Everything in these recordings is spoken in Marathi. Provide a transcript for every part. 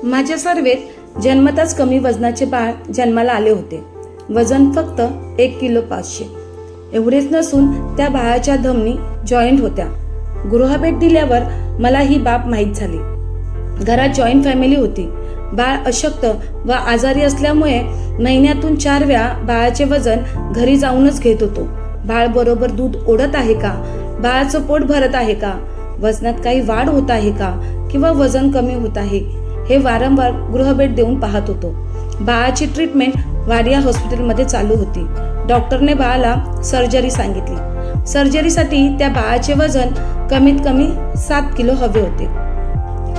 माझ्या सर्वेत जन्मताच कमी वजनाचे बाळ जन्माला आले होते. वजन फक्त 1 किलो 500. एवढेच नसून त्या बाळाच्या धमनी जॉईंट होत्या. गृहभेट दिल्यावर मला ही बाब माहीत झाली. घरात जॉईंट फॅमिली होती. बाळ अशक्त व आजारी असल्यामुळे महिन्यातून 4 वेळा बाळाचे वजन घरी जाऊनच घेत होतो. बाळ बरोबर दूध ओढत आहे का, बाळाचं पोट भरत आहे का, वजनात काही वाढ होत आहे का किंवा वजन कमी होत आहे हे वारंवार गृहभेट देऊन पाहत होतो. बाळाची ट्रीटमेंट वाडिया हॉस्पिटलमध्ये चालू होती. डॉक्टरने बाळाला सर्जरी सांगितली. सर्जरीसाठी त्या बाळाचे वजन कमीत कमी 7 किलो हवे होते.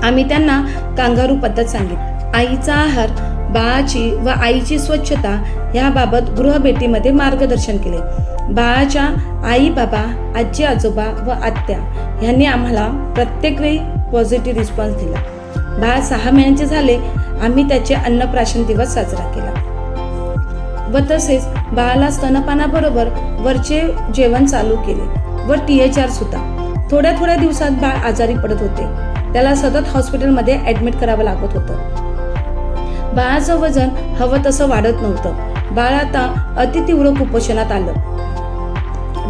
आम्ही त्यांना कांगारू पद्धत सांगितली. आईचा आहार, बाळाची व आईची स्वच्छता याबाबत गृहभेटीमध्ये मार्गदर्शन केले. बाळाच्या आई बाबा, आजी आजोबा व आत्या यांनी आम्हाला प्रत्येक वेळी पॉझिटिव्ह रिस्पॉन्स दिला. बाळ 6 महिन्याचे झाले, आम्ही त्याचे अन्नप्राशन दिवस साजरा केला व तसेच बाळाला स्तनपानाबरोबर वरचे जेवण चालू केले व THR सुद्धा. थोड्या दिवसात बाळ आजारी पडत होते. त्याला सतत हॉस्पिटलमध्ये ॲडमिट करावं लागत होतं. बाळाचं वजन हवं तसं वाढत नव्हतं. बाळ आता अतितीव्र कुपोषणात आलं.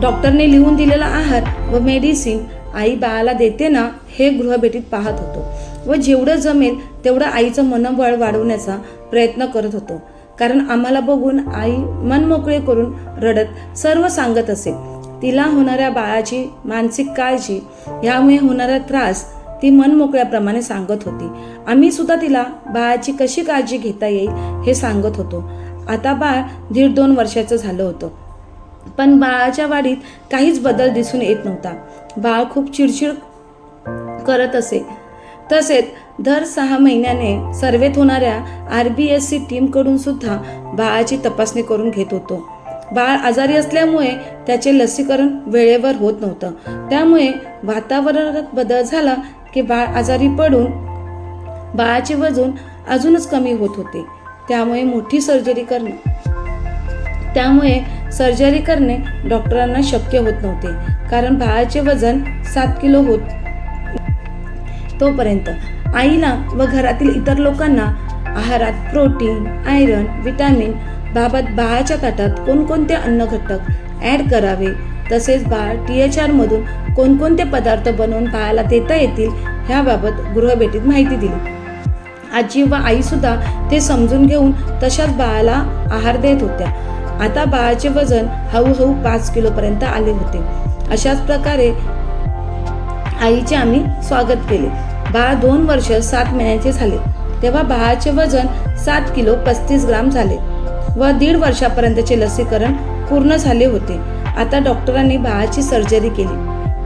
डॉक्टरने लिहून दिलेला आहार व मेडिसिन आई बाळाला देते ना हे गृहभेटीत पाहत होतो व जेवढं जमेल तेवढं आईचं मनोबळ वाढवण्याचा प्रयत्न करत होतो. कारण आम्हाला बघून आई मन मोकळे करून रडत सर्व सांगत असे. तिला होणाऱ्या बाळाची मानसिक काळजी, यामुळे होणारा त्रास ती मन मोकळ्याप्रमाणे सांगत होती. आम्ही सुद्धा तिला बाळाची कशी काळजी घेता येईल हे सांगत होतो. आता बाळ 1.5-2 वर्षाचं झालं होतं, पण बाळाच्या वाढीत काहीच बदल दिसून येत नव्हता. बाळ खूप चिडचिड करत असे. तसेच दर 6 महिन्याने सर्वेत होणाऱ्या RBSC टीमकडून सुद्धा बाळाची तपासणी करून घेत होतो. बाळ आजारी असल्यामुळे त्याचे लसीकरण वेळेवर होत नव्हतं. त्यामुळे वातावरणात बदल झाला की बाळ आजारी पडून बाळाचे वजन अजूनच कमी होत होते. त्यामुळे सर्जरी करणे डॉक्टरांना शक्य होत नव्हते, कारण बाळाचे वजन 7 किलो होत. तोपर्यंत आईला व घरातील इतर लोकांना आहारात प्रोटीन, आयरन, विटॅमिन बाबत बाळाच्या ताटात कोणकोणते अन्न घटक ॲड करावे, तसेच बाळ THR मधून कोणकोणते पदार्थ बनवून बाळाला देता येतील ह्याबाबत गृहभेटीत माहिती दिली. आजी व आई सुद्धा ते समजून घेऊन तशाच बाळाला आहार देत होत्या. आता बाळाचे वजन हळूहळू 5 किलोपर्यंत आले होते. अशाच प्रकारे आईचे आम्ही स्वागत केले. बाळ 2 वर्ष 7 महिन्याचे झाले तेव्हा बाळाचे वजन 7 किलो 35 ग्राम झाले व 1.5 वर्षापर्यंतचे लसीकरण पूर्ण झाले होते. आता डॉक्टरांनी बाळाची सर्जरी केली.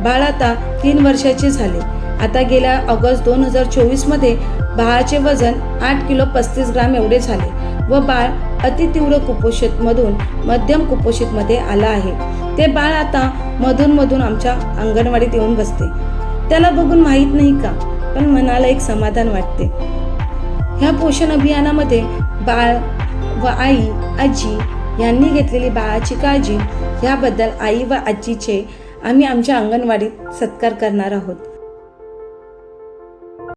बाळ आता 3 वर्षाचे झाले. आता गेल्या ऑगस्ट 2024 मध्ये बाळाचे वजन 8 किलो 35 ग्राम एवढे झाले व बाळ अतितीव्र कुपोषितमधून मध्यम कुपोषितमध्ये आलं आहे. ते बाळ आता मधून आमच्या अंगणवाडीत येऊन बसते. त्याला बघून माहीत नाही का, पण मनाला एक समाधान वाटते. ह्या पोषण अभियानामध्ये बाळ व आई, आजी यांनी घेतलेली बाळाची काळजी याबद्दल आई व आजीचे आम्ही आमच्या अंगणवाडीत सत्कार करणार आहोत.